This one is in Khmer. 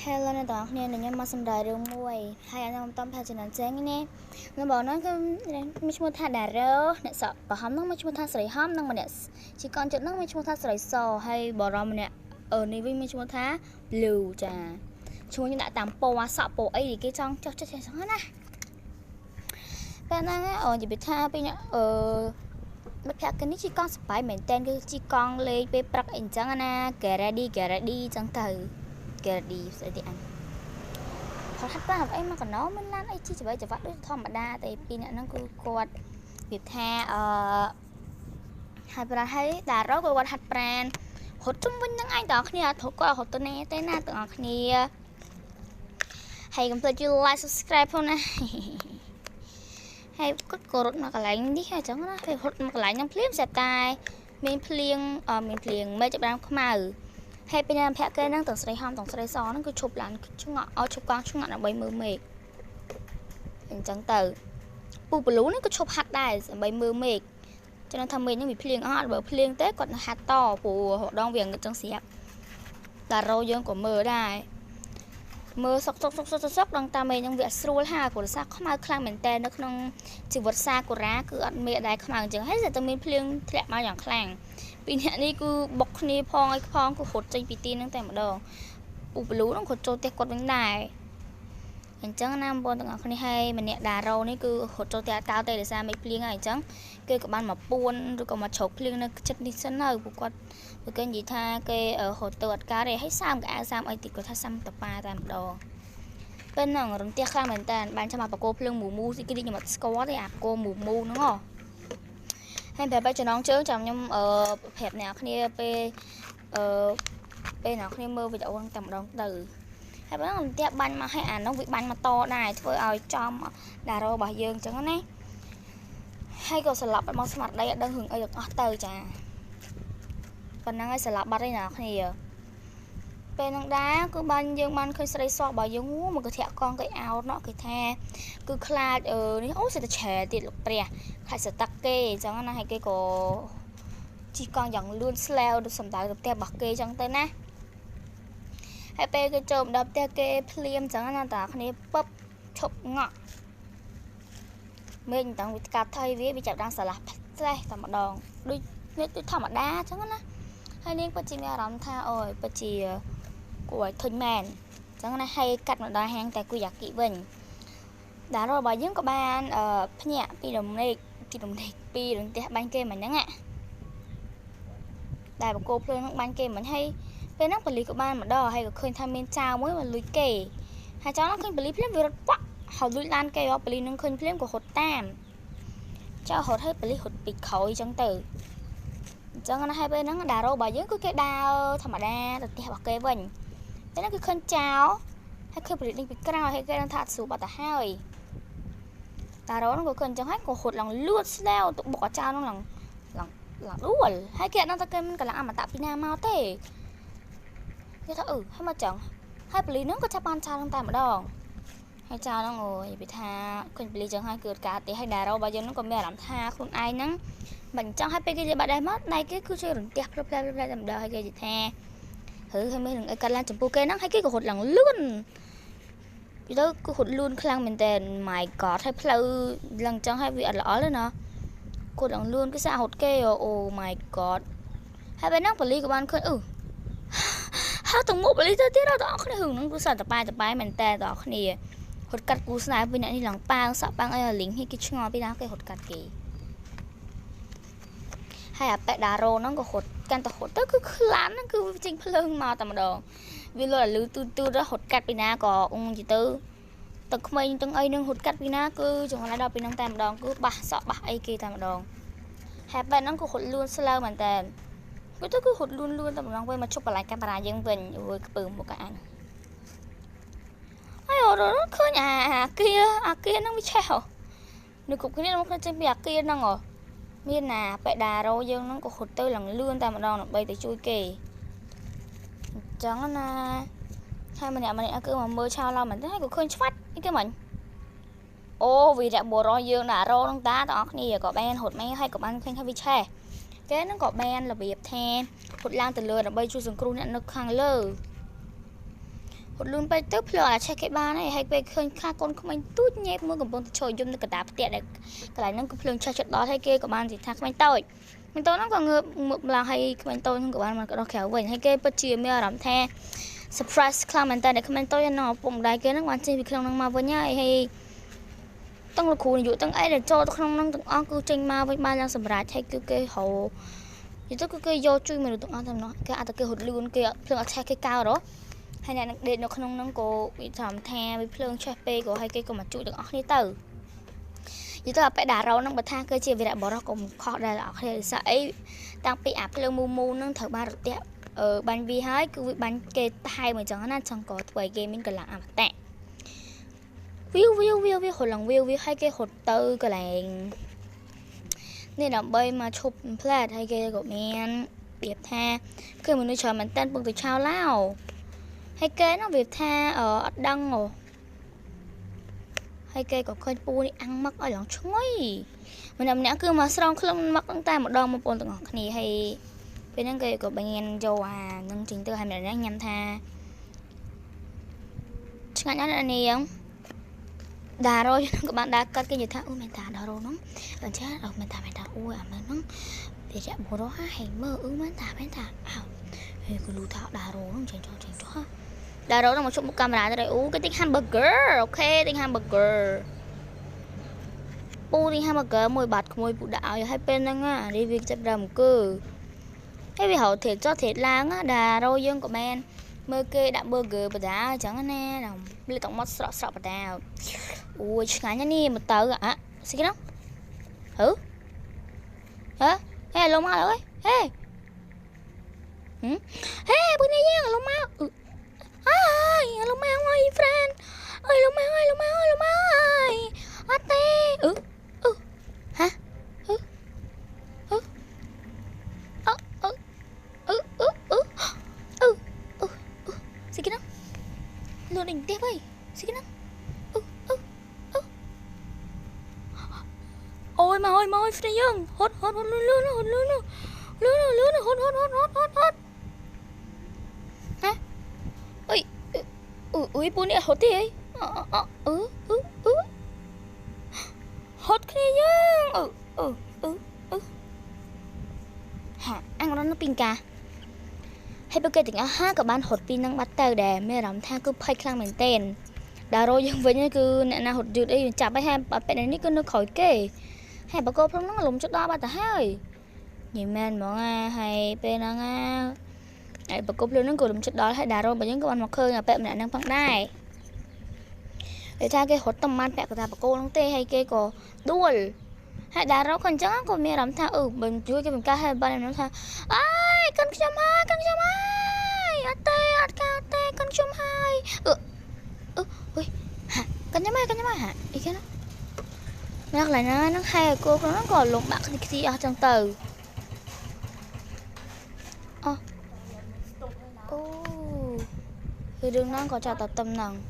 Hello អ្នកទាំងអស់គ្នាខ្ញុំមកសម្ដែងរឿងមួយហើយខ្ញុំតំផាចំណានចេញនេះខ្ញុំบอกនោះគឺមានឈ្មោះថាដារ៉ូអ្នកសក់ក្រហមនោះមានឈ្មោះថាស្រីហំនិងម្នាក់ជាកូនចិត្តនោះមានឈ្មោះថាស្រីសហើយបរមម្នាក់នេះវិញមានឈ្មោះថា Blue ចាឈ្មោះខ្ញុំដាក់តាមពណ៌សក់ពណ៌អីគេចង់ចុះចិត្តចឹងណាពេលហ្នឹងនិយាយថាពេលមិត្តភក្តិនេះជីកង់សបាយមែនតើគឺជីកង់លេងពេលព្រឹកអីចឹងណា Garadi ចឹងទៅGardi ស្អីទីអញគាត់ហាត់ប្រាណអីមកកណោមិនឡានអីជីច្បាយច្រវាក់ដូចធម្មតាតែពីអ្នកហ្នឹងគឺគាត់និយាយថាហាត់ប្រាណហើយតារ៉ូគាត់ហាត់ប្រាណរត់ជុំវិញនឹងឯងទាំងអស់គ្នាធុកគាត់រត់ទៅណាទេណាទាំងអស់គ្នាហើយកុំភ្លេចជួយ like subscribe ផងណាហើយគាត់ក៏រត់មកកន្លែងនេះអញ្ចឹងណាពេលរត់មកកន្លែងហ្នឹងភ្លាមស្រាប់តែមានភ្លៀងមេចាប់ដើមខ្មៅហើយពេលភ័ក្រគេហ្នឹងទាំងស្រីហំទាំងស្រីសហ្នឹងគឺឈប់ឡើងឆ្ងក់ឲ្យឈប់កង់ឆ្ងក់ដើម្បីមើលមេឃអញ្ចឹងទៅពូបលូនេះក៏ឈប់ហាត់ដែរដើម្បីមើលមេឃចឹងថាមេឃហ្នឹងវាភ្លៀងអត់បើភ្លៀងទេគាត់ហាត់តព្រោះដងវាងឹតចឹងស្រាប់តារ៉ូយើងក៏មើលដែរមើលសុកដល់តាមេឃហ្នឹងវាស្រួលហើយព្រោះសាខ្មៅខ្លាំងមែនតើនៅក្នុងជីវិតសាកូរ៉ាគឺអត់មេឃដែរខ្មៅអញ្ចឹងហើយតែមានភ្លៀងធ្លាក់មកយ៉ាងខ្លាំងពីអ្នកនេះគឺបុកគ្នាផងអីផងគឺរត់ចេញពីទីហ្នឹងតែម្ដងពូបលូហ្នឹងគាត់ចូលផ្ទះគាត់វិញដែរអញ្ចឹងណាបងទាំងអស់គ្នាហើយម្នាក់ដារ៉ូនេះគឺរត់ចូលផ្ទះកៅតែដោយសារមេឃភ្លៀងហើយអញ្ចឹងគេក៏បានមកពួនឬក៏មកជ្រោកភ្លៀងនៅចិត្តនេះសិនហើយពួកគាត់គេនិយាយថាគេរត់ទៅអត់កើតទេហើយសាមកៅសាមអីទីគាត់ថាសាំតប៉ាតែម្ដងពេលហ្នឹងរន្ទះខ្លាំងមែនតើបានចាំមកបកគោភ្លើងមូស៊ីគេខ្ញុំអត់ស្គាល់ទេអាបកគោមូហ្នឹងហ៎ហើយប្រាប់ចំណងជើងចាំខ្ញុំប្រាប់អ្នកគ្នាពេលអ្នកគ្នាមើលវីដេអូហ្នឹងតែម្ដងទៅហើយបើហ្នឹងតែបាញ់មកឲ្យអានោះវាបាញ់មកតដែរធ្វើឲ្យចំដារ៉ូរបស់យើងអញ្ចឹងណាហើយក៏ស្លាប់មកស្មាត់ដីអត់ដឹងរឿងអីទាំងអស់ទៅចាប៉ុណ្ណឹងហើយស្លាប់បាត់ហើយអ្នកគ្នាពេលហ្នឹងដែរគឺបានយើងបានឃើញស្រីសក់របស់យើងមកក៏ធាក់កងគេអោតណោះគេថាគឺខ្លាចនេះអូសិតតែឆែទៀតលោកព្រះខ្លាចសតាក់គេអញ្ចឹងណាហើយគេក៏ជីកង់យ៉ាងលឿនស្លាវទៅសំដៅទៅផ្ទះរបស់គេអញ្ចឹងទៅណាហើយពេលគេចូលដល់ផ្ទះគេភ្លាមអញ្ចឹងណាតាគ្នាពឹបឈប់ងក់មេឃតាំងវាកាត់ថៃវាចាប់ដើមស្រឡះផ្លេះតែម្ដងដូចធម្មតាអញ្ចឹងណាហើយនាងពិតជាមានអារម្មណ៍ថាអូយពិតជាគួរឲ្យធុញមែនអញ្ចឹងណាហើយកាត់មកដល់ហាងតែគូយ៉ាគីវិញដារ៉ូរបស់យើងក៏បានភ្ញាក់ពីរំលែកពីរន្ទះបាញ់គេមិញហ្នឹងតែបកគោភ្លើងហ្នឹងបាញ់គេមិញហើយពេលហ្នឹងប៉ូលីសក៏បានមកដល់ហើយក៏ឃើញថាមានចៅមួយមកលួចគេហើយចៅហ្នឹងឃើញប៉ូលីសភ្លាមវារត់ប៉ាក់ហើយលួចឡានគេប៉ូលីសហ្នឹងឃើញភ្លាមក៏រត់តាមចៅរត់ហើយប៉ូលីសរត់ពីក្រោយអញ្ចឹងទៅអញ្ចឹងណាហើយពេលហ្នឹងដារ៉ូរបស់យើងគឺគេដើរធម្មតាទៅផ្ទះរបស់គេវិញពេលហ្នឹងគឺឃើញចៅហើយឃើញប៉ូលីសនេះពីក្រោយហើយគេនឹងថាស្រួលបាត់ទៅហើយតារ៉ូហ្នឹងក៏ឃើញអញ្ចឹងហើយក៏រត់ឡើងលួចស្លាវទៅបុកអាចៅហ្នឹងឡើងដួលហើយគេអត់ដឹងថាគេមិនកន្លងអមតៈពីណាមកទេគេថាហើយមកចឹងហើយប៉ូលីសហ្នឹងក៏ចាប់បានចៅហ្នឹងតែម្ដងហើយចៅហ្នឹងអូយនិយាយថាឃើញប៉ូលីសចឹងហើយគឺអត់កើតទេហើយដារ៉ូរបស់យើងហ្នឹងក៏មានអារម្មណ៍ថាខ្លួនឯងហ្នឹងមិនចឹងហើយពេលគេនិយាយបាត់ដែរមកដៃគេគឺជួយរន្ទះផ្លែតែម្ដងហើយគេនិយាយថាហើយមាននឹងអីកាត់ឡើងចំពោះគេហ្នឹងហើយគេក៏រត់ឡើងលឿនពីទៅគឺរត់លឿនខ្លាំងមែនតើ my god ហើយផ្លូវឡើងចឹងហើយវាអត់ល្អទេណាគាត់ឡើងលឿនគឺសារត់គេអូ my god ហើយពេលហ្នឹងប៉ូលីសក៏បានឃើញហើយទាំងមកប៉ូលីសទៅទៀតដល់អស់គ្នាហ្នឹងគឺសាតបាយមែនតើដល់គ្នារត់កាត់គូស្នេហ៍ពីអ្នកនេះឡើងប៉ាងសាក់ប៉ាងអីលីងគេឆ្ងល់ពីណាគេរត់កាត់គេហើយអាប៉ែដារ៉ូហ្នឹងក៏រត់កាន់តែរត់ទៅគឺខ្លាំងហ្នឹងគឺចេញភ្លើងមកតែម្ដងវាលឺលឺទូរត់កាត់ពីណាក៏អ៊ុំជីទៅទាំងក្មេងទាំងអីនឹងរត់កាត់ពីណាគឺចង្រៃដល់ពីហ្នឹងតែម្ដងគឺបាសសក់បាសអីគេតែម្ដងហើយប៉ែហ្នឹងក៏រត់លឿនស្លើមែនតើវាទៅគឺរត់លឿនតែម្ដងវិញមកជប់បន្លាយកាមេរ៉ាយើងវិញអើយខ្ពើមកអញហើយរត់ឃើញអាគាហ្នឹងវាឆេះនៅគ្រប់គ្នាមកចេញពីអាគាហ្នឹងមានណាប៉ែដារ៉ូយើងហ្នឹងក៏រត់ទៅឡើងលឿនតែម្ដងដើម្បីទៅជួយគេអញ្ចឹងណាហើយម្នាក់គឺមកមើលឆោឡោមែនទេហើយក៏ឃើញឆ្វាច់អីគេមិញអូវីរៈបុរសយើងដារ៉ូហ្នឹងតាបងប្អូនគ្នាក៏បានរត់មកហើយក៏បានឃើញថាវាឆេះគេហ្នឹងក៏បានរបៀបថារត់ឡើងទៅលើដើម្បីជួយសង្គ្រោះអ្នកនៅខាងលើ hột luôn bay tới phơi là che cái ba này hay về khơi kha con không anh tút nhẹ mưa cầm bông trồi dùng cái đá tiệt này cái này nó cũng phơi che chuyện đó hay kia của bạn thì thằng mình tôi nó còn ngược một là hay mình tôi của bạn mà nó khéo vậy hay kia bất chìa mưa làm the surprise comment để comment tôi nó bụng đại kia nó quan chơi vì không mà với nhau hayต้องละคูอยู่ต้องไอ้เดี๋ยวโจต้องน้องต้องอ้อกูจริงมาไว้บ้านยังสำหรับใช้คือเกยโหอยู่ต้องคือเกยโยจุยมาดูต้องอ้อทำเนาะก็อาจจะเกยหดลืนเกยเพลิงเอาแช่เกยก้าวหรอให้เนี่ยเด็กน้องน้องกูวิถามแทนวิเพลิงแช่เปย์กูให้เกยกูมาจุยต้องอ้อนี่ตื่นอยู่ต้องไปด่าเราน้องบัดท่าเกยเจียวิระบอกเรากูขอได้หรอกเลยใส่ตั้งไปอาบเพลิงมูนั่งเถอะบ้านรถเตะบันวีให้คือบันเกยไทยเหมือนจังนั้นจังกูถวยเกยมิ้นกันหลังอ่ะแตะวิวหดหลังวิวให้เกยหดตื้อกันแรงนี่ดับเบิลมาชุบพลาดให้เกยกับแมนเบียบแท้คือมันนึกชอบมันเต้นปกติเช้าเล่าให้เกยnóเบียบแท้ดังโอ้ให้เกยกับคนปูนี่อังมักởหลังช่วยมันนำเนี้ยคือมาสร้างเครื่องมักตั้งแต่một đòn một bồnต่างๆนี้ให้เป็นนั่งเกยกับแบงเงินโจนั่งจริงตัวให้มันนั่งยำแท้ช่างนั้นอันนี้ยังđà rồi các bạn đã cắt cái gì thà mình thà đà rồi nó bạn chết mình thà ui à mình nó để chạy bộ đó hay mơ mình thà ảo thì cứ lú thà đà rồi nó chỉnh cho đà rồi là một số camera đây cái tiếng hamburger ok tiếng hamburger tiếng hamburger mùi bạt mùi bụi đạo hai bên đó á đi việc chập đầm cơ cái vì họ thiệt cho thiệt lang á đà rồi dân của men mơ kê đã burger bật đá chẳng nè nào lấy tổng mót sọ bật đá ui ngán nhá nè một tờ ạ xí cái đó hử hả hey lông mau ơi hey hey bữa nay nha lông mau ai lông mau ơi friend ơi lông mau ơi ate hả xí cái đó luôn đỉnh tiếp ơi xí cái đó ôi mà ơi Phi Dương hốt luôn hốt hả ui bún này hốt đi ấy hốt Phi Dương hả ăn nó pin cảให้ไปเกิดถึง5กับบ้านหดปีนังบัตเตอร์แดไม่รำท่าก็ไพ่คลั่งเหมือนเต้นดาวโรยังไว้นี่คือเนี่ยนาหดจุดไอ้จับไปแฮมปะเป็นนี่ก็นึกขอยเก๋ให้ปะโก้พร้อมน้องหลุมจุดดาวบัตแต่ให้ยิ่งแมนมองให้เป็นนางไอ้ปะโก้พร้อมน้องกดหลุมจุดดาวให้ดาวโรไปยังกับวันมาเคยอ่ะเป็นเนี่ยนั่งฟังได้เดี๋ยวถ้าเก๋หดตำมันแปะกับตาปะโก้น้องเต้ให้เก๋ก็ด้วยให้ดาวโรคนจังก็มีรำท่าเป็นช่วยกันเป็นการให้บ้านน้องท่าcon chum hai ate con chum hai ui hả con chum hai hả đi cái nó nhắc lại nó hay cô nó còn lộn bạc thì ở trong từ thì đường nó có chào tập tâm nằng